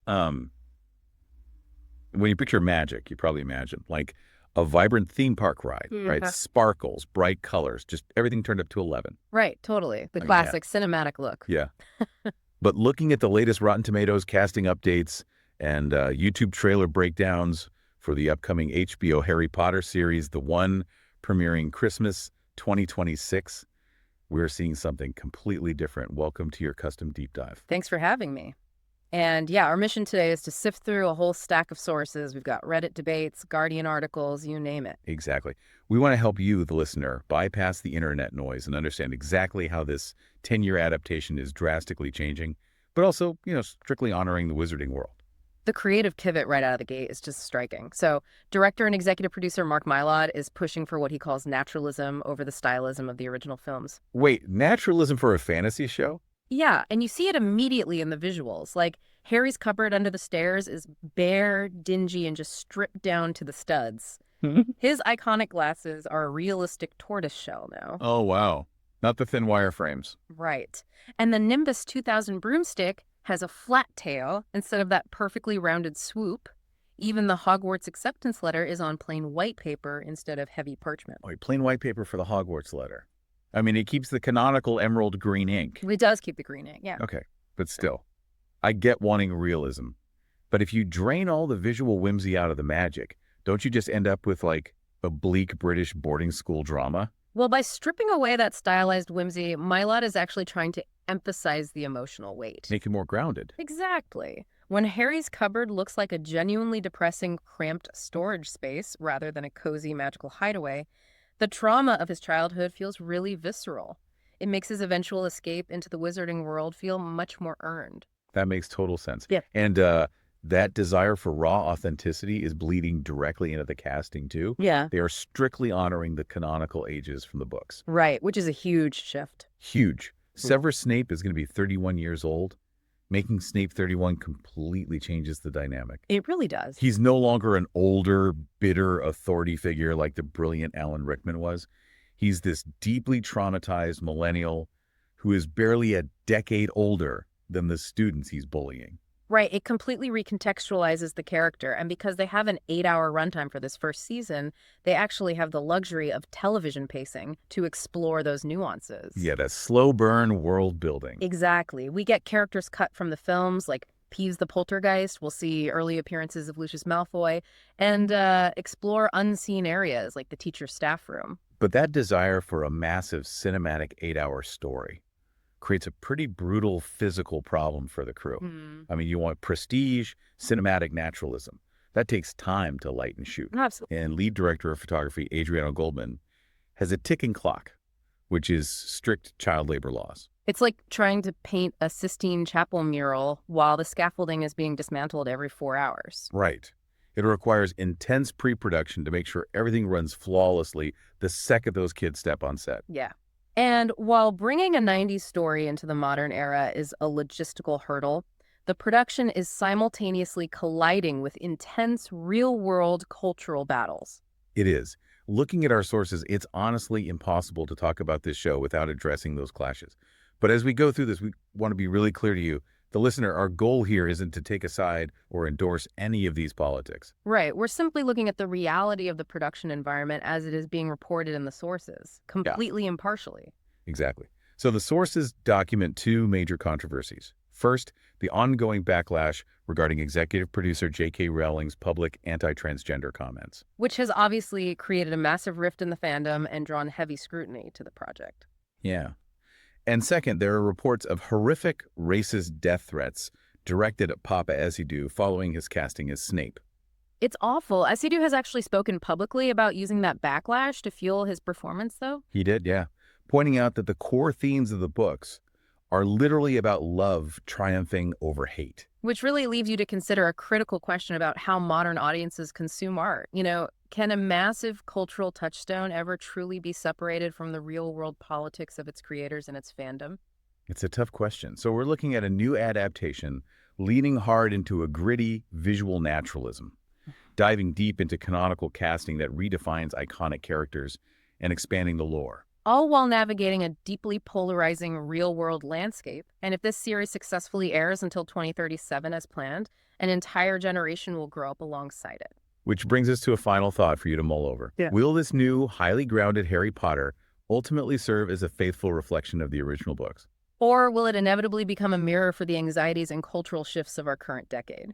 Um, when you picture magic, you probably imagine like a vibrant theme park ride, right? Yeah. Sparkles, bright colors, just everything turned up to 11. Right, totally. The I mean, yeah, classic cinematic look. yeah. But looking at the latest Rotten Tomatoes casting updates and YouTube trailer breakdowns for the upcoming HBO Harry Potter series, the one premiering Christmas 2026, we're seeing something completely different. Welcome to your custom deep dive. Thanks for having me. And yeah, our mission today is to sift through a whole stack of sources. We've got Reddit debates, Guardian articles, you name it. Exactly. We want to help you, the listener, bypass the internet noise and understand exactly how this 10-year adaptation is drastically changing, but also, strictly honoring the wizarding world. The creative pivot right out of the gate is just striking. So, director and executive producer Mark Mylod is pushing for what he calls naturalism over the stylism of the original films. Wait, naturalism for a fantasy show? Yeah, and you see it immediately in the visuals. Like, Harry's cupboard under the stairs is bare, dingy, and just stripped down to the studs. His iconic glasses are a realistic tortoiseshell now. Oh, wow. Not the thin wire frames. Right. And the Nimbus 2000 broomstick has a flat tail instead of that perfectly rounded swoop. Even the Hogwarts acceptance letter is on plain white paper instead of heavy parchment. Wait, plain white paper for the Hogwarts letter. I mean, it keeps the canonical emerald green ink. It does keep the green ink, yeah. Okay, but still, I get wanting realism. But if you drain all the visual whimsy out of the magic, don't you just end up with, like, a bleak British boarding school drama? Well, by stripping away that stylized whimsy, Mylod is actually trying to emphasize the emotional weight. Make it more grounded. Exactly. When Harry's cupboard looks like a genuinely depressing, cramped storage space rather than a cozy, magical hideaway, the trauma of his childhood feels really visceral. It makes his eventual escape into the wizarding world feel much more earned. That makes total sense. Yeah. And that desire for raw authenticity is bleeding directly into the casting, too. Yeah. They are strictly honoring the canonical ages from the books. Right, which is a huge shift. Huge. Severus Snape is going to be 31 years old. Making Snape 31 completely changes the dynamic. It really does. He's no longer an older, bitter authority figure like the brilliant Alan Rickman was. He's this deeply traumatized millennial who is barely a decade older than the students he's bullying. Right, it completely recontextualizes the character, and because they have an 8-hour runtime for this first season, they actually have the luxury of television pacing to explore those nuances. Yeah, that slow burn world building. Exactly. We get characters cut from the films, like Peeves the Poltergeist. We'll see early appearances of Lucius Malfoy, and explore unseen areas like the teacher's staff room. But that desire for a massive cinematic 8-hour story creates a pretty brutal physical problem for the crew. I mean, you want prestige, cinematic naturalism. That takes time to light and shoot. Absolutely. And lead director of photography, Adriano Goldman, has a ticking clock, which is strict child labor laws. It's like trying to paint a Sistine Chapel mural while the scaffolding is being dismantled every 4 hours. Right. It requires intense pre-production to make sure everything runs flawlessly the second those kids step on set. Yeah. And while bringing a 90s story into the modern era is a logistical hurdle, the production is simultaneously colliding with intense real-world cultural battles. It is. Looking at our sources, it's honestly impossible to talk about this show without addressing those clashes. But as we go through this, we want to be really clear to you, the listener, our goal here isn't to take a side or endorse any of these politics. Right. We're simply looking at the reality of the production environment as it is being reported in the sources, completely impartially. Exactly. So the sources document two major controversies. First, the ongoing backlash regarding executive producer J.K. Rowling's public anti-transgender comments. Which has obviously created a massive rift in the fandom and drawn heavy scrutiny to the project. Yeah. And second, there are reports of horrific racist death threats directed at Papa Ezidue following his casting as Snape. It's awful. Ezidue has actually spoken publicly about using that backlash to fuel his performance, though. He did, yeah. Pointing out that the core themes of the books are literally about love triumphing over hate. Which really leaves you to consider a critical question about how modern audiences consume art. Can a massive cultural touchstone ever truly be separated from the real-world politics of its creators and its fandom? It's a tough question. So we're looking at a new adaptation leaning hard into a gritty visual naturalism, diving deep into canonical casting that redefines iconic characters and expanding the lore. all while navigating a deeply polarizing real-world landscape. And if this series successfully airs until 2037 as planned, an entire generation will grow up alongside it. Which brings us to a final thought for you to mull over. Yeah. Will this new, highly grounded Harry Potter ultimately serve as a faithful reflection of the original books? Or will it inevitably become a mirror for the anxieties and cultural shifts of our current decade?